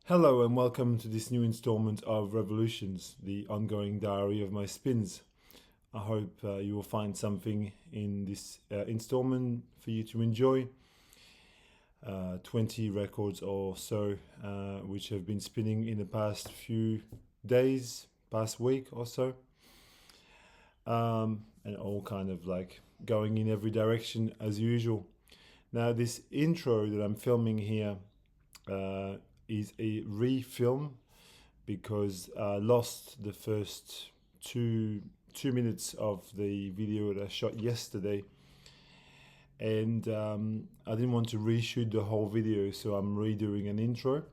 Hello and welcome to this new installment of Revolutions, the ongoing diary of my spins. I hope you will find something in this installment for you to enjoy. 20 records or so, which have been spinning in the past few days, past week or so. And all kind of like going in every direction as usual. Now, this intro that I'm filming here is a re-film because I lost the first two minutes of the video that I shot yesterday, and I didn't want to reshoot the whole video, so I'm redoing an intro.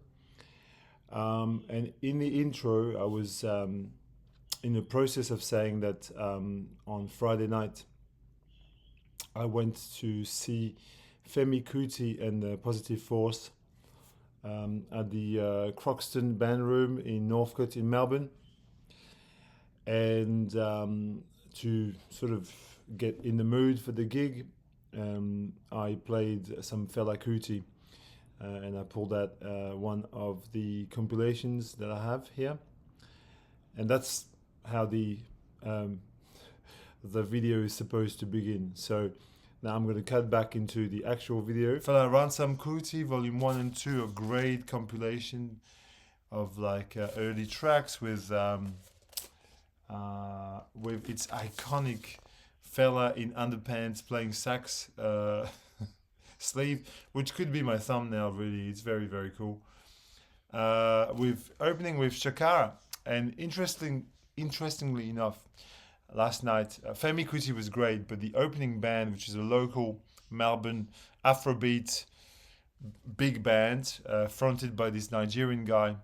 And in the intro, I was in the process of saying that on Friday night I went to see Femi Kuti and the Positive Force at the Croxton Band Room in Northcote in Melbourne, and to sort of get in the mood for the gig, I played some Fela Kuti, and I pulled out one of the compilations that I have here, and that's how the video is supposed to begin. So now I'm going to cut back into the actual video. Fela Ransom Kuti, Volume 1 and 2, a great compilation of like early tracks with its iconic Fela in underpants playing sax sleeve, which could be my thumbnail really. It's very, very cool. With opening with Shakara, and interestingly enough, last night, Femi Kuti was great, but the opening band, which is a local Melbourne Afrobeat big band, fronted by this Nigerian guy,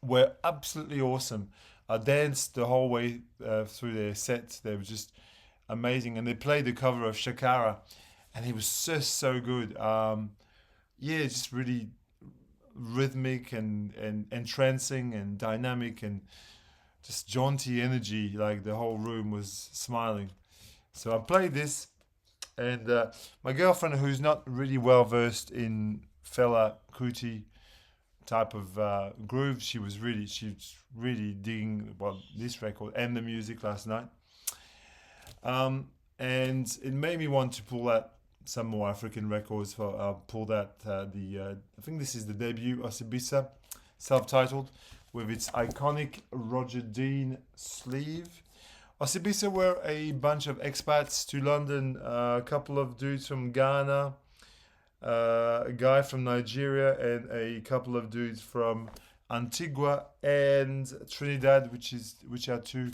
were absolutely awesome. I danced the whole way through their set. They were just amazing, and they played the cover of Shakara, and it was just so good. Just really rhythmic and entrancing and dynamic and just jaunty energy, like the whole room was smiling. So I played this, and my girlfriend, who's not really well versed in Fela Kuti type of groove, she's really digging this record and the music last night, and it made me want to pull out some more African records. I pulled out I think this is the debut Osibisa, self-titled, with its iconic Roger Dean sleeve. Osibisa were a bunch of expats to London, a couple of dudes from Ghana, a guy from Nigeria, and a couple of dudes from Antigua and Trinidad, which are two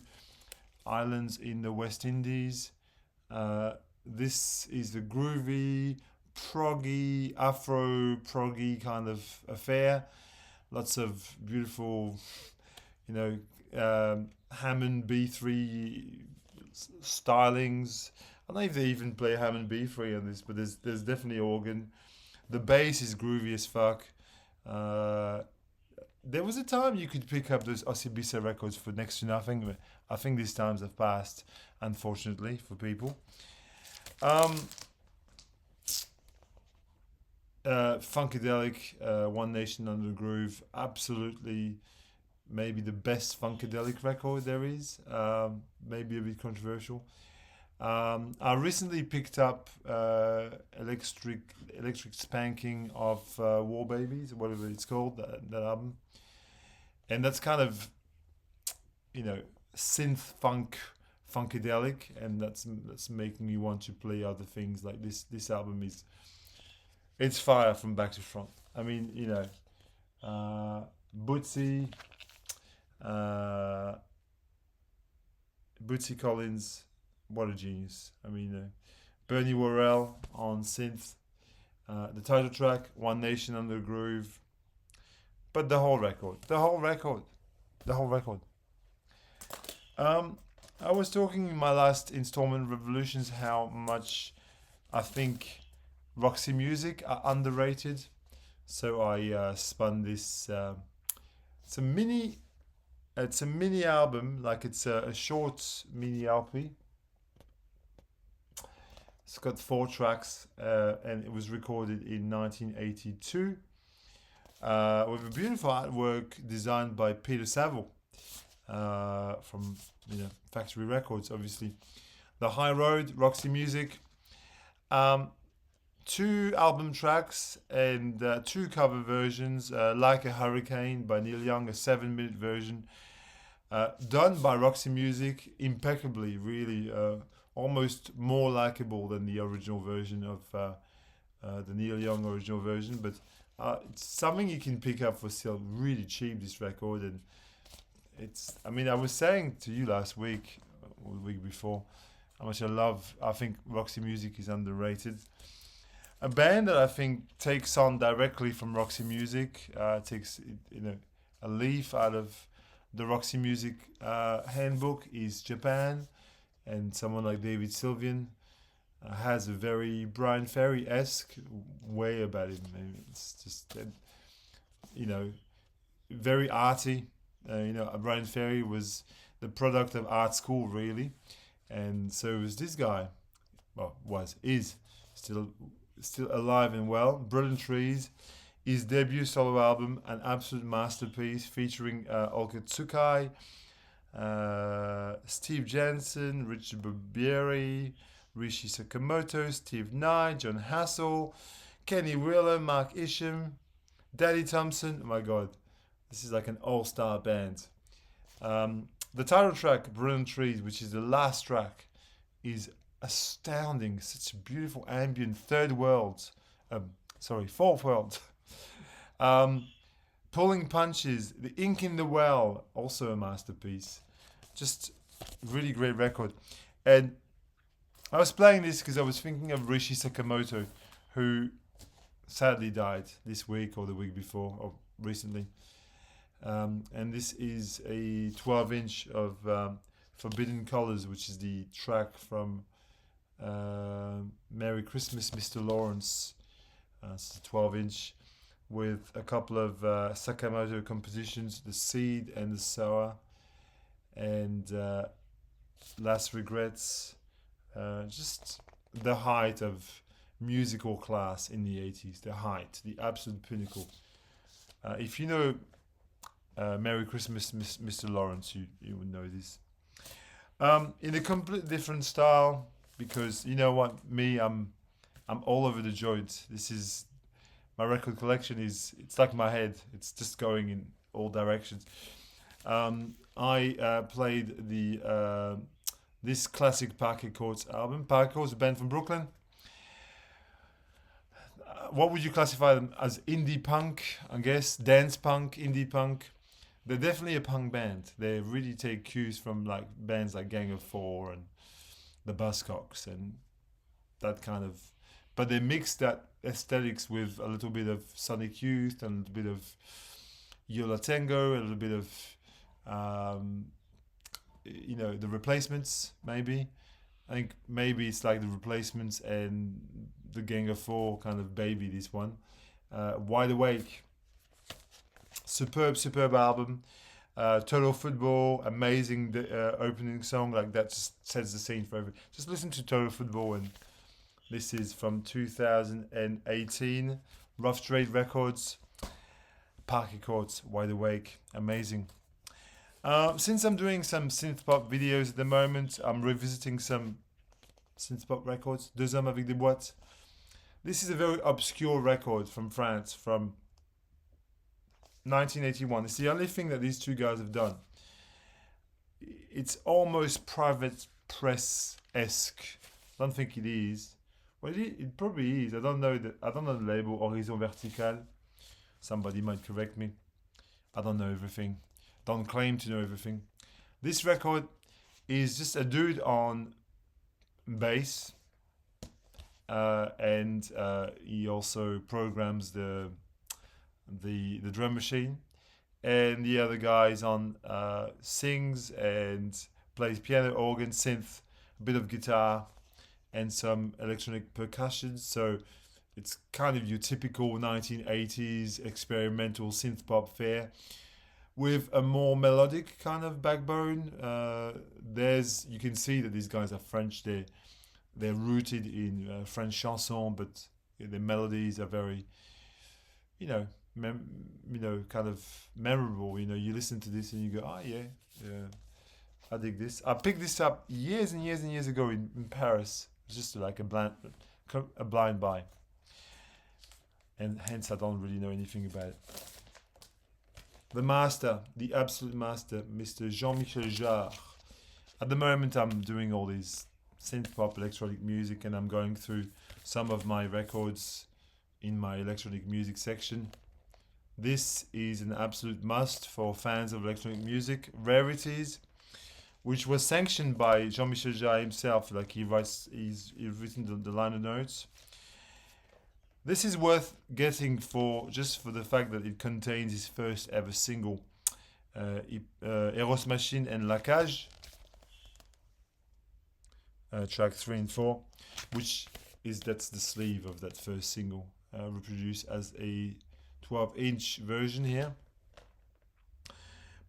islands in the West Indies. This is the groovy, proggy, Afro-proggy kind of affair. Lots of beautiful, Hammond B3 stylings. I don't know if they even play Hammond B3 on this, but there's definitely organ. The bass is groovy as fuck. There was a time you could pick up those Osibisa records for next to nothing, but I think these times have passed, unfortunately, for people. Funkadelic, One Nation Under the Groove, absolutely maybe the best Funkadelic record there is. Maybe a bit controversial. I recently picked up Electric Spanking of War Babies, whatever it's called, that album, and that's kind of synth funkadelic, and that's making me want to play other things. Like this album it's fire from back to front. I mean, Bootsy Collins, what a genius. I mean, Bernie Worrell on synth, the title track, One Nation Under the Groove, but the whole record. I was talking in my last installment, Revolutions, how much I think Roxy music are underrated. So I spun this. It's a mini album, like it's a short mini LP. It's got 4 tracks, and it was recorded in 1982. with a beautiful artwork designed by Peter Saville from Factory Records, obviously. The High Road, Roxy Music. 2 album tracks and 2 cover versions. Like a Hurricane by Neil Young, a 7-minute version. Done by Roxy Music impeccably, really. Almost more likable than the original version of the Neil Young original version. But it's something you can pick up for still really cheap, this record. And I was saying to you last week, or the week before, how much I think Roxy Music is underrated. A band that I think takes on directly from Roxy Music, takes a leaf out of the Roxy Music handbook is Japan, and someone like David Sylvian has a very Brian Ferry-esque way about him. It's just very arty. Brian Ferry was the product of art school, really, and so was this guy. Well, is still alive and well. Brilliant Trees, his debut solo album, an absolute masterpiece featuring Olga Tsukai, Steve Jensen, Richard Barbieri, Rishi Sakamoto, Steve Nye, John Hassel, Kenny Wheeler, Mark Isham, Daddy Thompson. Oh my god, this is like an all-star band. The title track, Brilliant Trees, which is the last track, is astounding. Such a beautiful ambient fourth world. Pulling Punches, The Ink in the Well, also a masterpiece. Just really great record. And I was playing this because I was thinking of Rishi Sakamoto, who sadly died this week or the week before or recently. And this is a 12-inch of Forbidden Colors, which is the track from Merry Christmas, Mr. Lawrence. It's a 12-inch with a couple of Sakamoto compositions, The Seed and The Sower, and Last Regrets. Just the height of musical class in the 80s, the absolute pinnacle. If you know Merry Christmas, Mr. Lawrence, you would know this. In a completely different style, because you know what, I'm all over the joint. This is my record collection. It's like my head. It's just going in all directions. I played this classic Parquet Courts album. Parquet Courts, a band from Brooklyn. What would you classify them as? Indie punk, I guess. Dance punk, indie punk. They're definitely a punk band. They really take cues from like bands like Gang of Four and the Buzzcocks and that kind of. But they mix that aesthetics with a little bit of Sonic Youth and a little bit of Yola Tango, a little bit of the Replacements, maybe. I think maybe it's like the Replacements and the Gang of Four kind of baby, this one. Wide Awake. Superb album. Total Football, amazing opening song. Like that just sets the scene for everything. Just listen to Total Football, and this is from 2018. Rough Trade Records. Parquet Courts, Wide Awake, amazing. Since I'm doing some synth pop videos at the moment, I'm revisiting some synth pop records. Deux Hommes avec des boîtes. This is a very obscure record from France from 1981. It's the only thing that these two guys have done. It's almost private press-esque. I don't think it is. Well, it probably is. I don't know the label Horizon Vertical. Somebody might correct me. I don't know everything. Don't claim to know everything. This record is just a dude on bass, and he also programs the drum machine, and the other guys on sings and plays piano, organ, synth, a bit of guitar, and some electronic percussion. So it's kind of your typical 1980s experimental synth pop fare with a more melodic kind of backbone. You can see that these guys are French. They're rooted in French chanson, but the melodies are very, kind of memorable. You listen to this and you go, oh yeah, I dig this. I picked this up years and years and years ago in Paris, just like a blind buy, and hence I don't really know anything about it. The master, the absolute master, Mr. Jean-Michel Jarre. At the moment, I'm doing all these synth pop electronic music, and I'm going through some of my records in my electronic music section. This is an absolute must for fans of electronic music. Rarities, which was sanctioned by Jean-Michel Jarre himself. Like he's written the liner notes. This is worth getting just for the fact that it contains his first ever single, Eros Machine and La Cage, track 3 and 4, that's the sleeve of that first single, reproduced as a 12-inch version here.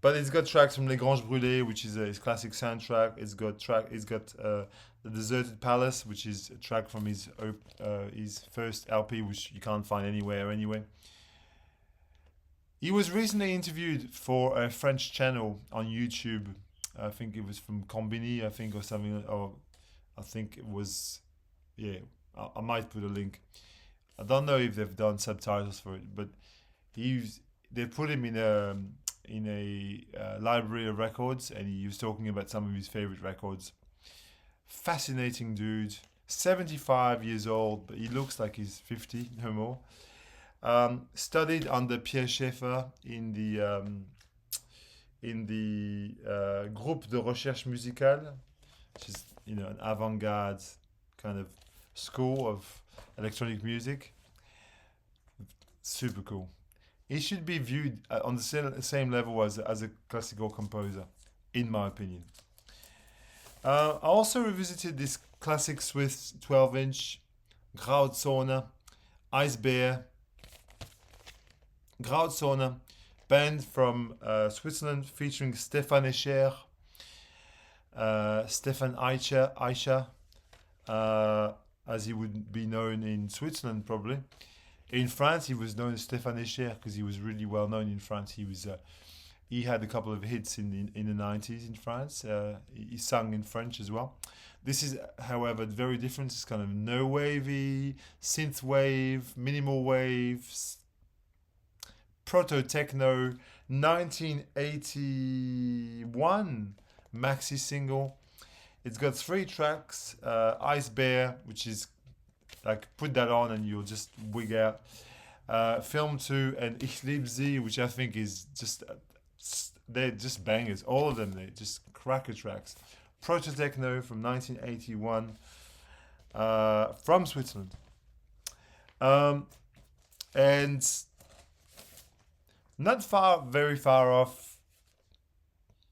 But it's got tracks from Les Granges Brûlées, which is his classic soundtrack. It's got The Deserted Palace, which is a track from his first LP, which you can't find anywhere anyway. He was recently interviewed for a French channel on YouTube. I think it was from Combini, or something. Or I think it was, yeah. I might put a link. I don't know if they've done subtitles for it, but they put him in a library of records, and he was talking about some of his favorite records. Fascinating dude, 75 years old, but he looks like he's 50, no more. Studied under Pierre Schaeffer in the Groupe de Recherche Musicale, which is an avant-garde kind of school of electronic music. Super cool. He should be viewed on the same level as a classical composer, in my opinion. I also revisited this classic Swiss 12-inch Grauzone, Ice Bear. Grauzone, band from Switzerland featuring Stefan Escher, Stefan Eicher, as he would be known in Switzerland probably. In France, he was known as Stefan Escher because he was really well known in France. He had a couple of hits in the 90s in France. He sang in French as well. This is, however, very different. It's kind of no-wavy, synth wave, minimal waves, proto-techno, 1981 maxi single. It's got 3 tracks. Ice Bear, which is like put that on and you'll just wig out. Film 2 and Ich lieb sie, which I think is just they're just bangers. All of them, they're just cracker tracks. Proto Techno from 1981, from Switzerland, and not very far off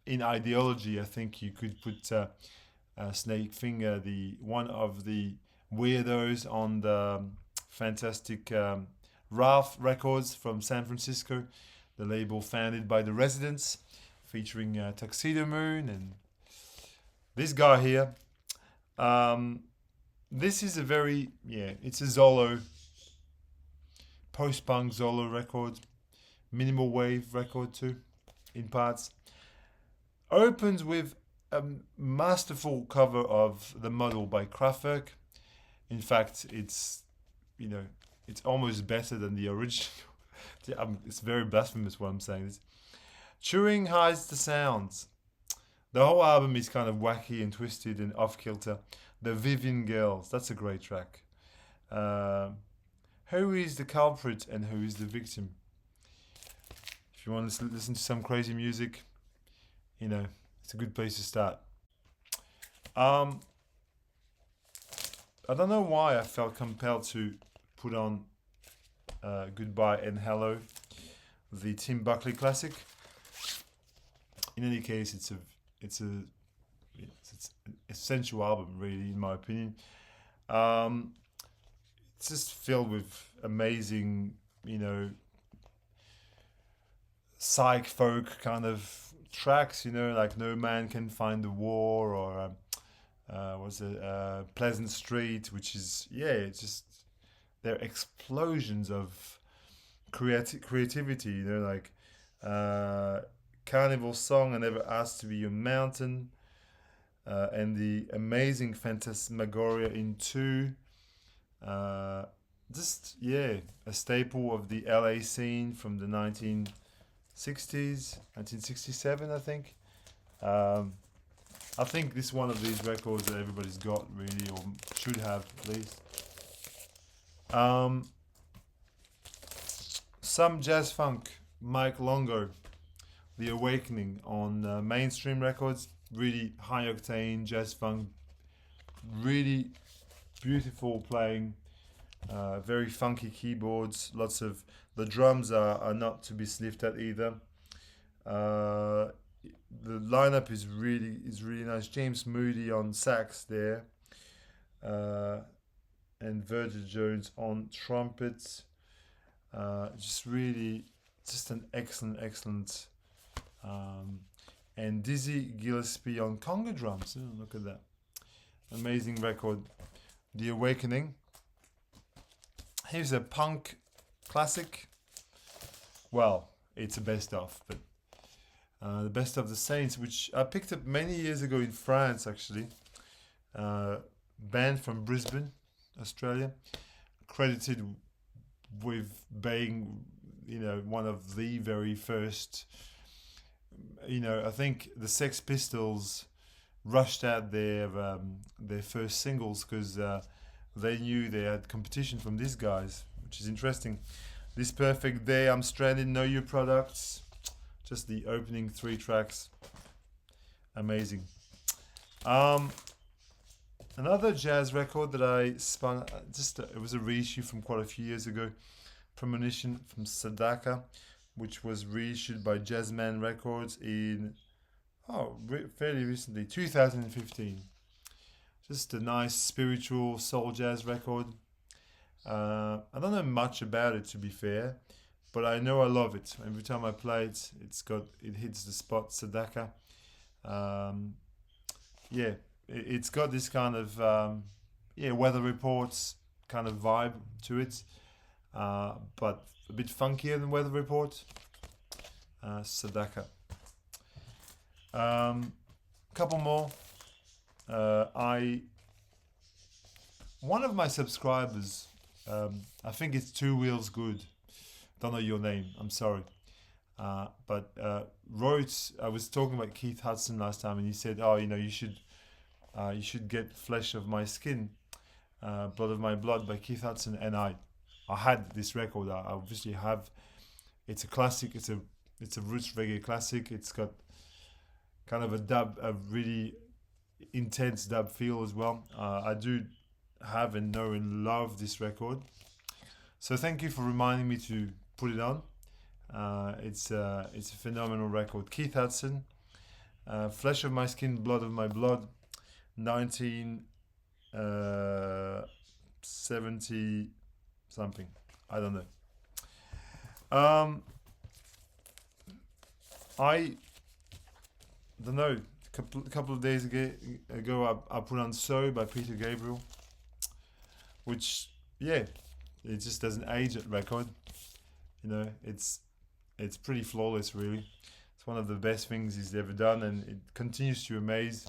in ideology. I think you could put Snakefinger, one of the weirdos on the fantastic Ralph Records from San Francisco, the label founded by the Residents, featuring Tuxedo Moon and this guy here. This is it's a Zolo, post-punk Zolo record, minimal wave record too, in parts. Opens with a masterful cover of The Model by Kraftwerk. In fact, it's almost better than the original. It's very blasphemous what I'm saying. Turing hides the sounds. The whole album is kind of wacky and twisted and off-kilter. The Vivian Girls, that's a great track. Who is the culprit and who is the victim? If you want to listen to some crazy music, it's a good place to start. I don't know why I felt compelled to put on Goodbye and Hello, the Tim Buckley classic. In any case, it's an essential album, really, in my opinion. It's just filled with amazing, psych folk kind of tracks, like No Man Can Find the War, or Pleasant Street, which is, it's just, they're explosions of creativity. You know, like Carnival Song, I Never Asked to Be Your Mountain, and the amazing Phantasmagoria in Two. Uh, just yeah, a staple of the LA scene from the 1960s, 1967, I think. Um, I think this is one of these records that everybody's got really, or should have at least. Um, some jazz funk, Mike Longo, The Awakening on Mainstream Records. Really high octane jazz funk, really beautiful playing, very funky keyboards. Lots of the drums are not to be sniffed at either. Uh, the lineup is really nice. James Moody on sax there, uh, and Virgil Jones on trumpets. Just really, just an excellent. And Dizzy Gillespie on conga drums. Oh, look at that, amazing record. The Awakening. Here's a punk classic. Well, it's a best of, but the Best of the Saints, which I picked up many years ago in France, actually. Band from Brisbane, Australia, credited with being, one of the very first. I think the Sex Pistols rushed out their first singles because they knew they had competition from these guys, which is interesting. This Perfect Day, I'm Stranded, Know Your Products. Just the opening 3 tracks. Amazing. Another jazz record that I spun, it was a reissue from quite a few years ago. Premonition from Sadaka, which was reissued by Jazzman Records in, fairly recently, 2015. Just a nice spiritual soul jazz record. I don't know much about it, to be fair, but I know I love it. Every time I play it, it hits the spot. Sadaka. It's got this kind of weather reports kind of vibe to it, but a bit funkier than Weather Report. Sadaka. Couple more. One of my subscribers, I think it's Two Wheels Good. Don't know your name. I'm sorry. But wrote. I was talking about Keith Hudson last time, and he said, "Oh, you should get Flesh of My Skin, Blood of My Blood" by Keith Hudson. And I had this record. I obviously have. It's a classic. It's a roots reggae classic. It's got kind of a really intense dub feel as well. I do have and know and love this record. So thank you for reminding me to put it on. It's a phenomenal record. Keith Hudson, Flesh of My Skin, Blood of My Blood, 1970 something. I don't know. I don't know. A couple of days ago, I put on "So" by Peter Gabriel, which it just doesn't age at record. It's pretty flawless, really. It's one of the best things he's ever done, and it continues to amaze.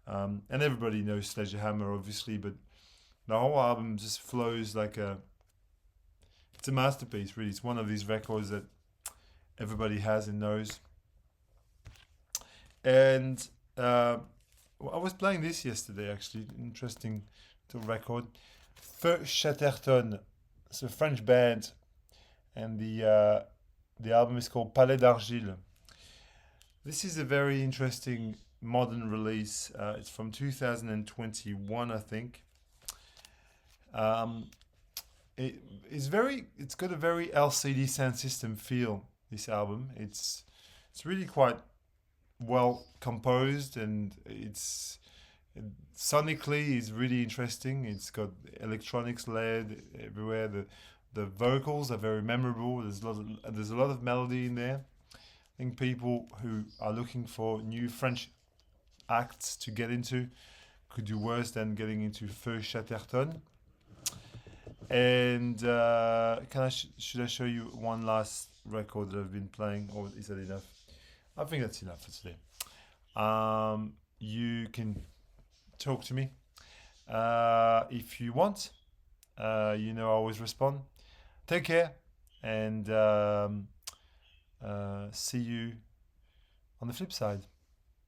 And everybody knows Sledgehammer, obviously, but the whole album just flows like it's a masterpiece, really. It's one of these records that everybody has and knows. And I was playing this yesterday, actually. Interesting little record. Feu Chatterton. It's a French band, and the album is called Palais d'Argile. This is a very interesting modern release. It's from 2021, I think. It's got a very LCD Sound System feel. This album. It's really quite well composed, and sonically is really interesting. It's got electronics layered everywhere. The vocals are very memorable. There's a lot of melody in there. I think people who are looking for new French acts to get into could do worse than getting into Feu Chatterton. And should I show you one last record that I've been playing, or is that enough? I think that's enough for today. You can talk to me if you want. I always respond. Take care, and see you on the flip side.